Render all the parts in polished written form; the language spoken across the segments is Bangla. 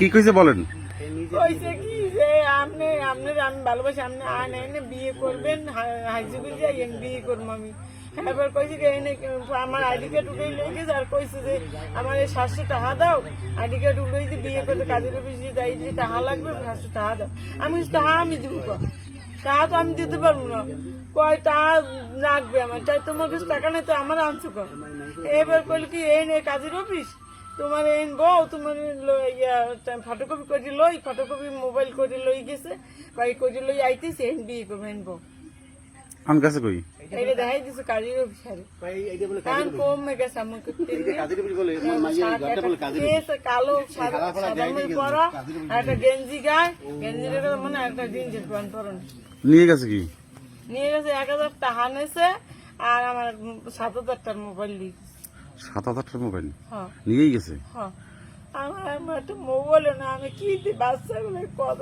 কি কইছে বলেন? কইছে কি যে আপনি আমি ভালোবাসি, আপনি আন এনে বিয়ে করবেন, হাইজুগুল যাই বিয়ে করবো আমি। এবার কইছে যে এনে আমার আইডি কার্ড উঠে লই গেছে, আর কইছে যে আমার এই 700 টাকা দাও, আইডি কার্ড উঠে যে বিয়ে করতে কাজের অফিসে যাই যে টাকা লাগবে 700 টাকা দাও। আমি টাকা আমি দিব, টাকা তো আমি দিতে পারবো না। কয় টাকা লাগবে আমার, তাই তোমার কাছে টাকা নেই তো আমার আনছো কর। এবার কইল কি এই নে কাজের অফিস, তোমার এন বউ তোমার ফটোকপি করে লই, ফটোকপি মোবাইল করে লই গেছে, বাড়ি করে লই আইতেছে এন বিয়ে করবো এন বউ। আমার কাছে কই এটা দেখাই দিছে কাজের অফিসারে, কমে গেছে আমাকে কালো সাদা পরা, একটা গেঞ্জি গায়ে, গেঞ্জির মানে একটা জিন্সের প্যান্ট পরন। নিয়ে গেছে কি? নিয়ে গেছে 1000 টাকা নেছে, আর আমার 7000 টাকার মোবাইল দিয়ে 7000 টাকার মোবাইল হ্যাঁ নিয়েই গেছে। হ্যাঁ আমার একটা মোবাইল না, আমি কি দিই বাচ্চাগুলো কত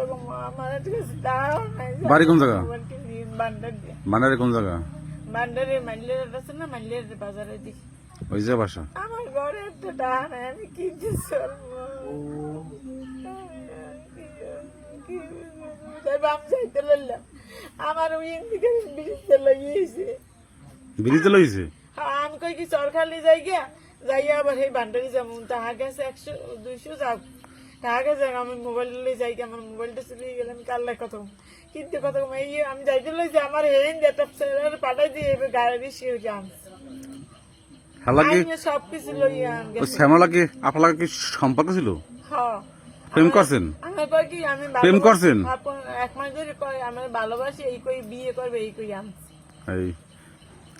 আমার কাছে টাকাও নাই। বাড়ি কোন জায়গা? মোবাইলটি নিয়ে বান্ডার দিয়ে, বানারে কোন জায়গা? বান্ডারে মাইলের আছে না, মাইলের বাজারে দিই। ওই যে বাসা। আমার ঘরে একটা টাকা নাই, আমি কি যে চলবো। বাম চাইতে লইলাম, আমার ওই দিকে বিড়িতে লাগিয়েছে। বিড়িতে লইছে? আমি কই কি চরখালি যাই গিয়া যাইয়া আবার সেই বান্ডারি যাবো, তাহা গেছে 100-200 যাও, তাহা গেছে আমি মোবাইল লই যাই গিয়া, আমার মোবাইলটা চলে গেলে আমি কাল্লাই কত কিন্তু কত এই আমি যাইতে লইছি আমার হেন যেটা পাঠাই দিয়ে এবার গাড়ি শিখে যান হালাকি সবকিছু লইয়া ওই শ্যামলাকে আপনার কি সম্পর্ক ছিল? হ্যাঁ প্রেম করছেন? আমার কয় কি আমি প্রেম করছেন? 1 মাস ধরে কয় আমার ভালোবাসি, এই কই বিয়ে করবে, এই কই আনছি। এই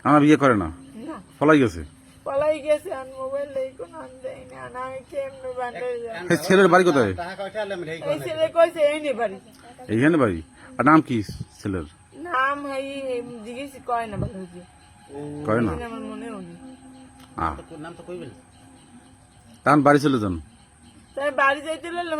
আমার বিয়ে করে না, না পলাই গেছে। পলাই গেছে, আর মোবাইল নেই, কোনো আন দেয় না, না আমি কেমনে বান্ডারি যাবো। এই ছেলের বাড়ি কোথায়? এই ছেলে কইছে এই নে বাড়ি, এইখানে বাড়ি। আর নাম কি ছেলের? নাম এই জিজ্ঞেস কয় না ভালো হয়েছে, কয় না? আমার মনেও নেই। তার বাড়ি চলে যান। তাই বাড়ি যাইতে